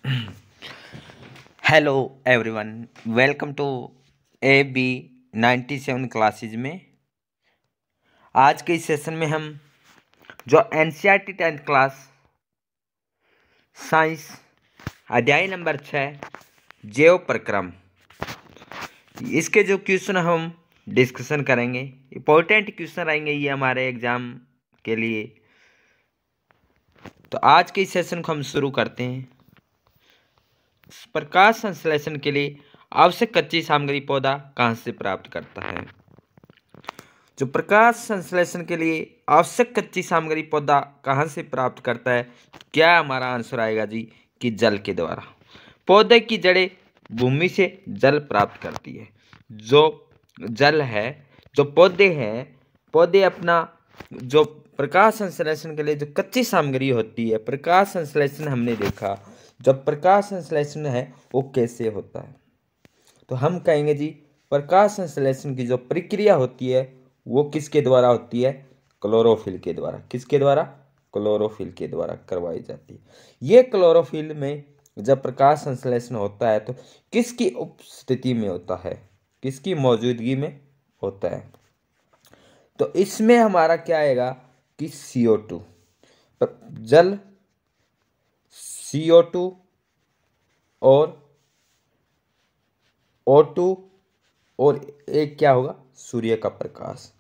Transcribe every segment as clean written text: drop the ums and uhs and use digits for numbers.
Hello everyone, welcome to AB 97 classes में। आज के इस सेशन में हम जो NCERT 10th क्लास साइंस अध्याय नंबर 6 जैव प्रक्रम, इसके जो क्वेश्चन हम डिस्कशन करेंगे, इम्पोर्टेंट क्वेश्चन रहेंगे ये हमारे एग्जाम के लिए। तो आज के इस सेशन को हम शुरू करते हैं। प्रकाश संश्लेषण के लिए आवश्यक कच्ची सामग्री पौधा कहाँ से प्राप्त करता है? जो प्रकाश संश्लेषण के लिए आवश्यक कच्ची सामग्री पौधा कहाँ से प्राप्त करता है? क्या हमारा आंसर आएगा जी कि जल के द्वारा। पौधे की जड़ें भूमि से जल प्राप्त करती है। जो जल है, जो पौधे हैं, पौधे अपना जो प्रकाश संश्लेषण के लिए जो कच्ची सामग्री होती है, प्रकाश संश्लेषण हमने देखा, जब प्रकाश संश्लेषण है वो कैसे होता है, तो हम कहेंगे जी प्रकाश संश्लेषण की जो प्रक्रिया होती है वो किसके द्वारा होती है? क्लोरोफिल के द्वारा। किसके द्वारा? क्लोरोफिल के द्वारा करवाई जाती है। ये क्लोरोफिल में जब प्रकाश संश्लेषण होता है तो किसकी उपस्थिति में होता है? किसकी मौजूदगी में होता है? तो इसमें हमारा क्या आएगा कि CO2, जल, CO2 और O2 और एक क्या होगा? सूर्य का प्रकाश।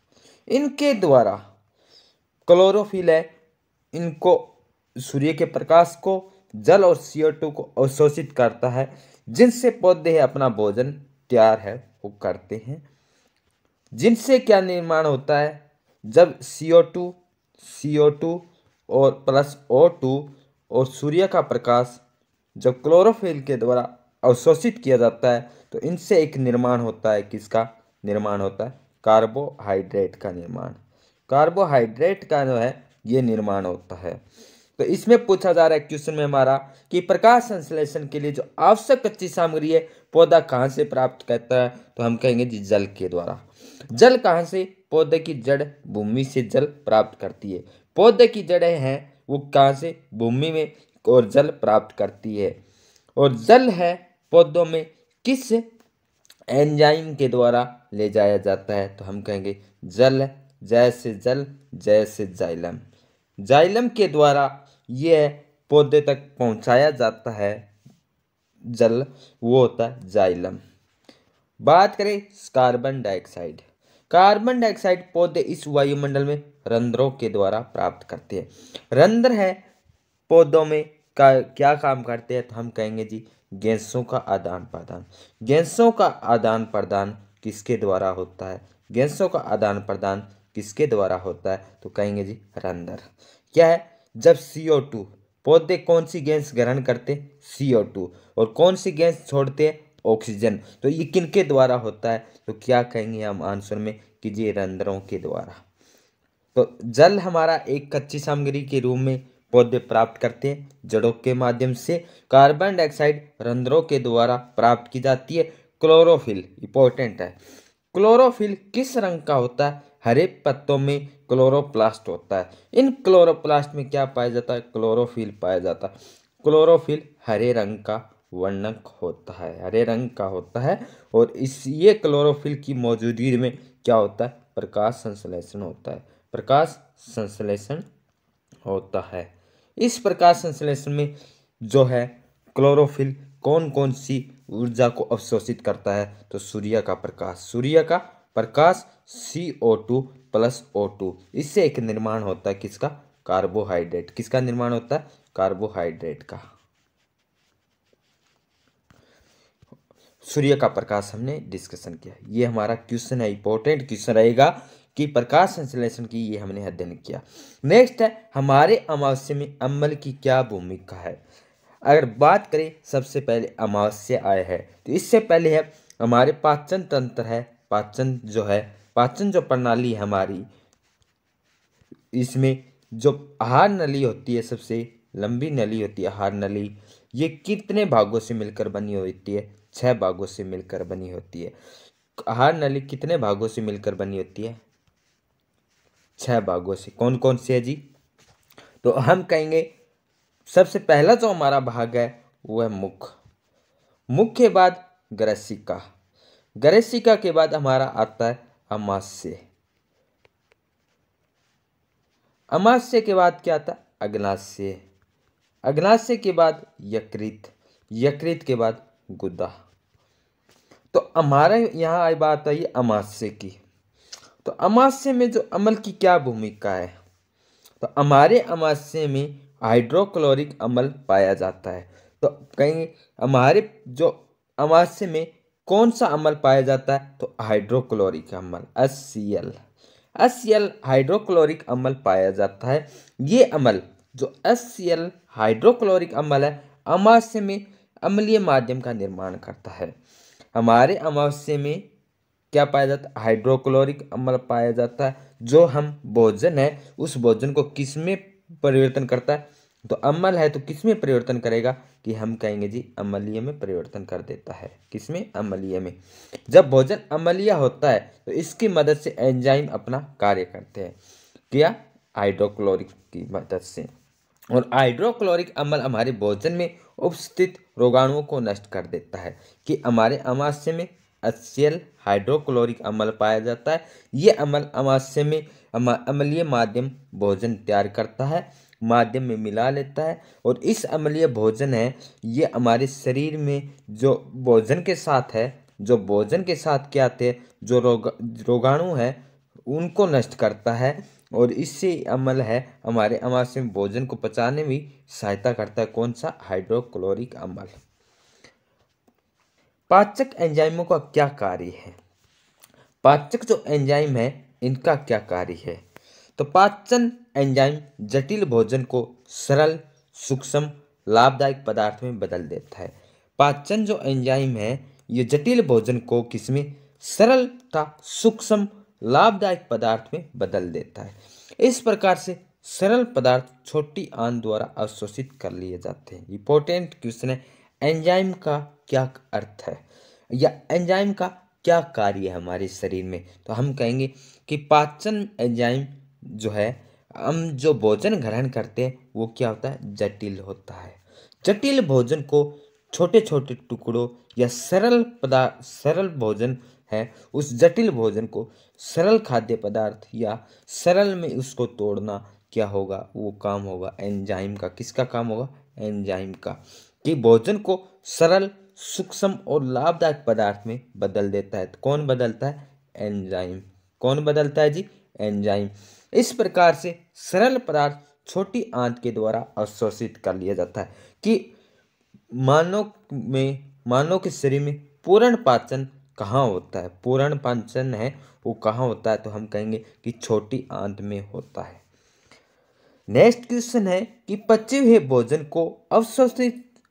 इनके द्वारा क्लोरोफिल है, इनको सूर्य के प्रकाश को, जल और CO2 को अवशोषित करता है, जिनसे पौधे अपना भोजन तैयार है वो करते हैं। जिनसे क्या निर्माण होता है? जब CO2 और प्लस O2 और सूर्य का प्रकाश जब क्लोरोफिल के द्वारा अवशोषित किया जाता है तो इनसे एक निर्माण होता है। किसका निर्माण होता है? कार्बोहाइड्रेट का निर्माण। कार्बोहाइड्रेट का जो है ये निर्माण होता है। तो इसमें पूछा जा रहा है क्वेश्चन में हमारा कि प्रकाश संश्लेषण के लिए जो आवश्यक कच्ची सामग्री है पौधा कहाँ से प्राप्त करता है? तो हम कहेंगे जी जल के द्वारा। जल कहाँ से? पौधे की जड़ भूमि से जल प्राप्त करती है। पौधे की जड़ें हैं वो कहाँ से? भूमि में, और जल प्राप्त करती है। और जल है पौधों में किस एंजाइम के द्वारा ले जाया जाता है? तो हम कहेंगे जल, जैसे जल जैसे जाइलम। जाइलम के द्वारा यह पौधे तक पहुंचाया जाता है। जल वो होता है जाइलम। बात करें कार्बन डाइऑक्साइड। कार्बन डाइऑक्साइड पौधे इस वायुमंडल में रंध्रों के द्वारा प्राप्त करते हैं। रंध्र है पौधों में क्या काम करते हैं? तो हम कहेंगे जी गैसों का आदान प्रदान। गैसों का आदान प्रदान किसके द्वारा होता है? गैसों का आदान प्रदान किसके द्वारा होता है? तो कहेंगे जी रंध्र। क्या है? जब CO2, पौधे कौन सी गैस ग्रहण करते? CO2। और कौन सी गैस छोड़ते हैं? ऑक्सीजन। तो ये किनके द्वारा होता है? तो क्या कहेंगे हम आंसर में कि ये रंध्रों के द्वारा। तो जल हमारा एक कच्ची सामग्री के रूप में पौधे प्राप्त करते हैं जड़ों के माध्यम से। कार्बन डाइऑक्साइड रंध्रों के द्वारा प्राप्त की जाती है। क्लोरोफिल इंपॉर्टेंट है। क्लोरोफिल किस रंग का होता है? हरे पत्तों में क्लोरोप्लास्ट होता है। इन क्लोरोप्लास्ट में क्या पाया जाता है? क्लोरोफिल पाया जाता है। क्लोरोफिल हरे रंग का वर्णक होता है, हरे रंग का होता है। और ये क्लोरोफिल की मौजूदगी में क्या होता है? प्रकाश संश्लेषण होता है। प्रकाश संश्लेषण होता है। इस प्रकाश संश्लेषण में जो है क्लोरोफिल कौन कौन सी ऊर्जा को अवशोषित करता है? तो सूर्य का प्रकाश, सूर्य का प्रकाश, CO2 प्लस O2, इससे एक निर्माण होता है किसका? कार्बोहाइड्रेट। किसका निर्माण होता है? कार्बोहाइड्रेट का। सूर्य का प्रकाश हमने डिस्कशन किया। ये हमारा क्वेश्चन है, इंपॉर्टेंट क्वेश्चन रहेगा कि प्रकाश संश्लेषण की ये हमने अध्ययन किया। नेक्स्ट है हमारे अमावस्या में अम्ल की क्या भूमिका है? अगर बात करें सबसे पहले अमावस्या आय है तो इससे पहले है हमारे पाचन तंत्र है। पाचन जो है, पाचन जो प्रणाली है हमारी, इसमें जो आहार नली होती है, सबसे लंबी नली होती है आहार नली, ये कितने भागों से मिलकर बनी होती है? 6 भागों से मिलकर बनी होती है। आहार नली कितने भागों से मिलकर बनी होती है? 6 भागों से। कौन कौन से है जी? तो हम कहेंगे सबसे पहला जो हमारा भाग है वो है मुख। मुख के बाद ग्रसिका। ग्रसिका के बाद हमारा आता है अमाशय। अमाशय के बाद क्या आता है अग्नाशय। अग्नाशय के बाद यकृत। यकृत के बाद गुदा। तो हमारे यहाँ आई बात आई अमाशय की। तो अमाशय में जो अम्ल की क्या भूमिका है, तो हमारे अमाशय में हाइड्रोक्लोरिक अम्ल पाया जाता है। तो कहेंगे हमारे जो अमाशय में कौन सा अम्ल पाया जाता है, तो हाइड्रोक्लोरिक अम्ल HCl। HCl हाइड्रोक्लोरिक अम्ल पाया जाता है। ये अम्ल जो HCl हाइड्रोक्लोरिक अम्ल है अमाशय में अम्लीय माध्यम का निर्माण करता है। हमारे अमाशय में क्या पाया जाता है, हाइड्रोक्लोरिक अम्ल पाया जाता है। जो हम भोजन है उस भोजन को किस में परिवर्तन करता है, तो अम्ल है तो किस में परिवर्तन करेगा, कि हम कहेंगे जी अम्लीय में परिवर्तन कर देता है। किस में, अम्लीय में। जब भोजन अम्लीय होता है तो इसकी मदद से एंजाइम अपना कार्य करते हैं, क्या, हाइड्रोक्लोरिक की मदद से। और हाइड्रोक्लोरिक अम्ल हमारे भोजन में उपस्थित रोगाणुओं को नष्ट कर देता है। कि हमारे अमाशय में HCl हाइड्रोक्लोरिक अम्ल पाया जाता है। ये अम्ल अमाशय में अम्लीय माध्यम भोजन तैयार करता है, माध्यम में मिला लेता है। और इस अम्लीय भोजन है ये हमारे शरीर में जो भोजन के साथ है, जो भोजन के साथ क्या आते हैं, जो रोगाणु है उनको नष्ट करता है। और इससे अम्ल है हमारे अमाशय में भोजन को पचाने में सहायता करता है। कौन सा, हाइड्रोक्लोरिक अम्ल। पाचक एंजाइमों का क्या कार्य है, पाचक जो एंजाइम है इनका क्या कार्य है, तो पाचन एंजाइम जटिल भोजन को सरल, सूक्ष्म, लाभदायक पदार्थ में बदल देता है। पाचन जो एंजाइम है ये जटिल भोजन को किसमें, सरल तथा सूक्ष्म लाभदायक पदार्थ में बदल देता है। इस प्रकार से सरल पदार्थ छोटी आंत द्वारा अवशोषित कर लिए जाते हैं। इंपॉर्टेंट क्वेश्चन है, एंजाइम का क्या अर्थ है या एंजाइम का क्या कार्य है हमारे शरीर में, तो हम कहेंगे कि पाचन एंजाइम जो है, हम जो भोजन ग्रहण करते हैं वो क्या होता है, जटिल होता है। जटिल भोजन को छोटे छोटे टुकड़ों या सरल भोजन है, उस जटिल भोजन को सरल खाद्य पदार्थ या सरल में उसको तोड़ना क्या होगा, वो काम होगा एंजाइम का। किसका काम होगा, एंजाइम का। कि भोजन को सरल, सूक्ष्म और लाभदायक पदार्थ में बदल देता है। तो कौन बदलता है, एंजाइम। कौन बदलता है जी, एंजाइम। इस प्रकार से सरल पदार्थ छोटी आंत के द्वारा अवशोषित कर लिया जाता है। कि मानव के शरीर में पूर्ण पाचन कहाँ होता है, पूर्ण पाचन है वो कहाँ होता है, तो हम कहेंगे कि छोटी आंत में होता है। नेक्स्ट क्वेश्चन है कि पचे हुए भोजन को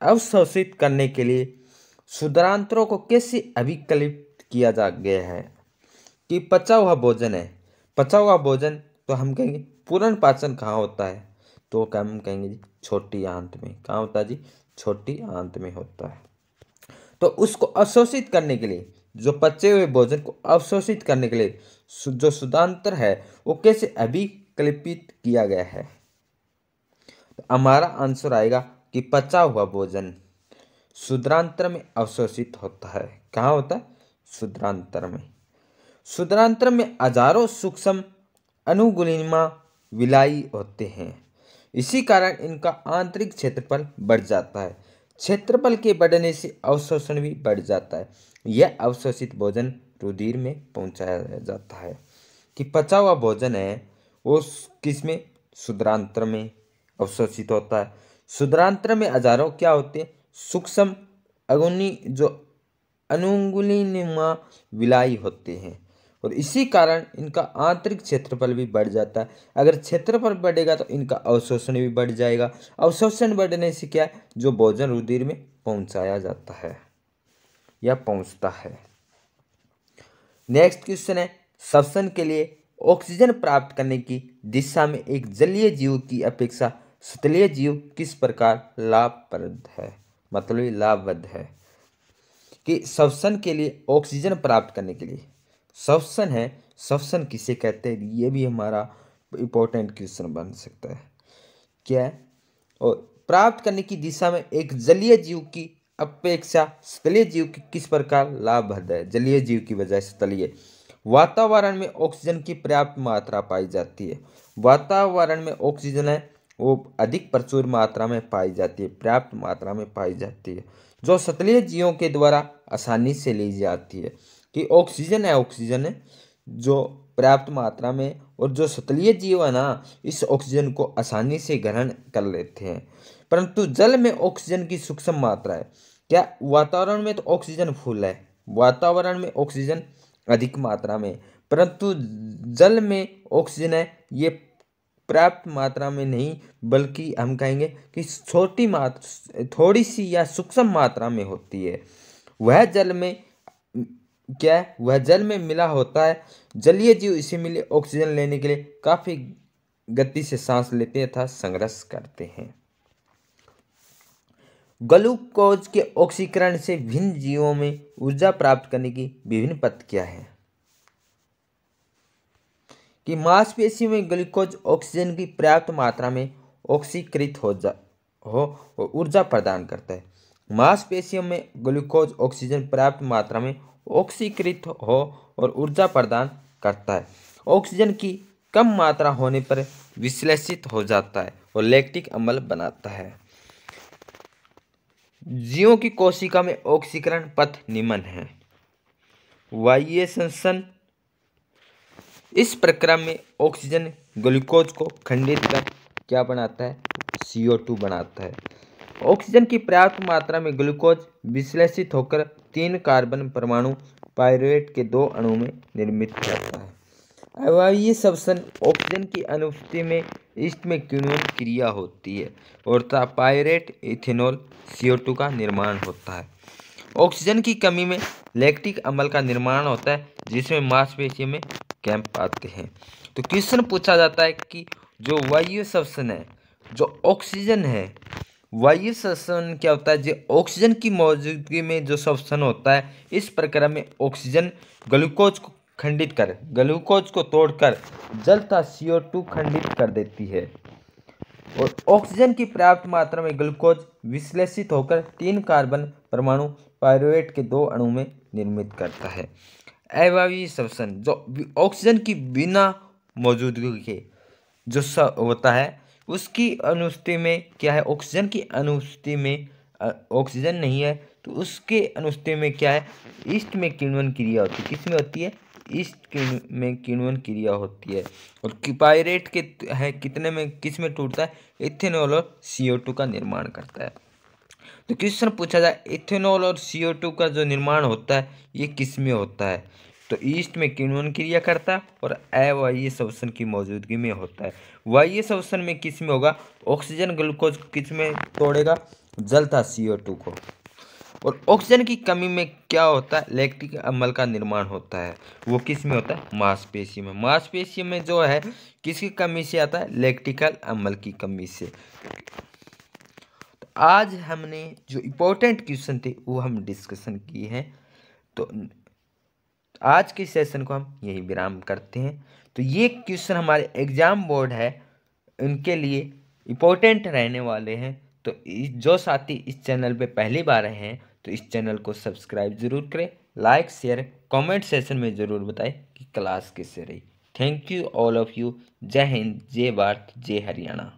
अवशोषित करने के लिए शुद्धांतरों को कैसे अभिकलित किया जा गया है। कि पचा हुआ भोजन है, पचा हुआ भोजन तो हम कहेंगे पूर्ण पाचन कहाँ होता है, तो हम कहेंगे जी छोटी आंत में। कहाँ होता है जी, छोटी आंत में होता है। तो उसको अवशोषित करने के लिए, जो पचे हुए भोजन को अवशोषित करने के लिए जो शुद्धांतर है वो कैसे अभिकल्पित किया गया है, तो हमारा आंसर आएगा कि पचा हुआ भोजन शुद्धांतर में अवशोषित होता है। कहाँ होता है, शुद्धांतर में। शुद्धांतर में हजारों सूक्ष्म अनुगुलिमा विलाई होते हैं। इसी कारण इनका आंतरिक क्षेत्रफल बढ़ जाता है। क्षेत्रफल के बढ़ने से अवशोषण भी बढ़ जाता है। यह अवशोषित भोजन रुधिर में पहुंचाया जाता है। कि पचा हुआ भोजन है वो किस में, शुद्धांतर में अवशोषित होता है। शुद्धांतर में हजारों क्या होते हैं, सूक्ष्म अनुगुलिमा विलाई होते हैं। और इसी कारण इनका आंतरिक क्षेत्रफल भी बढ़ जाता है। अगर क्षेत्रफल बढ़ेगा तो इनका अवशोषण भी बढ़ जाएगा। अवशोषण बढ़ने से क्या है, जो भोजन रुधिर में पहुंचाया जाता है या पहुंचता है। नेक्स्ट क्वेश्चन है, श्वसन के लिए ऑक्सीजन प्राप्त करने की दिशा में एक जलीय जीव की अपेक्षा स्थलीय जीव किस प्रकार लाभप्रद है, मतलब लाभप्रद है। कि श्वसन के लिए ऑक्सीजन प्राप्त करने के लिए, श्वसन है, श्वसन किसे कहते हैं, ये भी हमारा इंपॉर्टेंट क्वेश्चन बन सकता है। क्या है, और प्राप्त करने की दिशा में एक जलीय जीव की अपेक्षा स्थलीय जीव की किस प्रकार लाभप्रद है? जलीय जीव की वजह से स्थलीय वातावरण में ऑक्सीजन की पर्याप्त मात्रा पाई जाती है। वातावरण में ऑक्सीजन है वो अधिक प्रचुर मात्रा में पाई जाती है, पर्याप्त मात्रा में पाई जाती है, जो स्थलीय जीवों के द्वारा आसानी से ली जाती है। कि ऑक्सीजन है जो पर्याप्त मात्रा में, और जो स्थलीय जीव है ना इस ऑक्सीजन को आसानी से ग्रहण कर लेते हैं। परंतु जल में ऑक्सीजन की सूक्ष्म मात्रा है। क्या वातावरण में तो ऑक्सीजन फुल है, वातावरण में ऑक्सीजन अधिक मात्रा में, परंतु जल में ऑक्सीजन है ये पर्याप्त मात्रा में नहीं, बल्कि हम कहेंगे कि छोटी मात्रा, थोड़ी सी या सूक्ष्म मात्रा में होती है। वह जल में क्या है, वह जल में मिला होता है। जलीय जीव इसे मिले ऑक्सीजन लेने के लिए काफी गति से सांस लेते तथा संघर्ष करते हैं। ग्लूकोज के ऑक्सीकरण से विभिन्न जीवों में ऊर्जा प्राप्त करने की विभिन्न पद्धति क्या है? कि मांसपेशियों में ग्लूकोज ऑक्सीजन की पर्याप्त मात्रा में ऑक्सीकृत हो और ऊर्जा प्रदान करता है। मांसपेशियों में ग्लूकोज ऑक्सीजन पर्याप्त मात्रा में ऑक्सीकृत हो और ऊर्जा प्रदान करता है। ऑक्सीजन की कम मात्रा होने पर विश्लेषित हो जाता है और लैक्टिक अम्ल बनाता है। जीवों की कोशिका में ऑक्सीकरण पथ निम्न है। वायवीय श्वसन, इस प्रक्रिया में ऑक्सीजन ग्लूकोज को खंडित कर क्या बनाता है? CO2 बनाता है। ऑक्सीजन की पर्याप्त मात्रा में ग्लूकोज विश्लेषित होकर 3 कार्बन परमाणु पाइरुवेट के 2 अणु में निर्मित करता है। अवायवीय श्वसन, ऑक्सीजन की अनुपस्थिति में ईस्ट में किण्वन क्रिया होती है और पाइरुवेट इथेनॉल CO2 का निर्माण होता है। ऑक्सीजन की कमी में लैक्टिक अम्ल का निर्माण होता है जिसमें मांसपेशियों में कैंप आते हैं। तो क्वेश्चन पूछा जाता है कि जो वायवीय श्वसन है, जो ऑक्सीजन है, वायवीय श्वसन क्या होता है? जो ऑक्सीजन की मौजूदगी में जो श्वसन होता है, इस प्रक्रिया में ऑक्सीजन ग्लूकोज को खंडित कर, ग्लूकोज को तोड़कर जल तथा CO2 खंडित कर देती है और ऑक्सीजन की पर्याप्त मात्रा में ग्लूकोज विश्लेषित होकर 3 कार्बन परमाणु पाइरुवेट के 2 अणु में निर्मित करता है। अवायवीय श्वसन, जो ऑक्सीजन की बिना मौजूदगी के जो होता है उसकी अनुपस्थिति में क्या है? ऑक्सीजन की अनुपस्थिति में ऑक्सीजन नहीं है तो उसके अनुपस्थिति में क्या है? ईस्ट में किण्वन क्रिया होती है। किस में होती है? ईस्ट में किण्वन क्रिया होती है। और पाइरुवेट के है कितने में, किस में टूटता है? इथेनॉल और CO2 का निर्माण करता है। तो क्वेश्चन पूछा जाए इथेनॉल और CO2 का जो निर्माण होता है ये किस में होता है? तो ईस्ट में किण्वन क्रिया करता है और अवायवीय श्वसन की मौजूदगी में होता है। वायवीय श्वसन में किस में होगा? ऑक्सीजन ग्लूकोज किस में तोड़ेगा? जल तथा CO2 को। और ऑक्सीजन की कमी में क्या होता है? लैक्टिक अम्ल का निर्माण होता है। वो किस में होता है? मांसपेशी में। मांसपेशी में जो है किसकी कमी से आता है? लैक्टिकल अम्ल की कमी से। तो आज हमने जो इम्पोर्टेंट क्वेश्चन थे वो हम डिस्कशन किए हैं। तो आज के सेशन को हम यही विराम करते हैं। तो ये क्वेश्चन हमारे एग्जाम बोर्ड है उनके लिए इम्पोर्टेंट रहने वाले हैं। तो जो साथी इस चैनल पे पहली बार आए हैं तो इस चैनल को सब्सक्राइब जरूर करें, लाइक शेयर कमेंट सेशन में ज़रूर बताएं कि क्लास कैसे रही। Thank you all of you. जय हिंद, जय भारत, जय हरियाणा।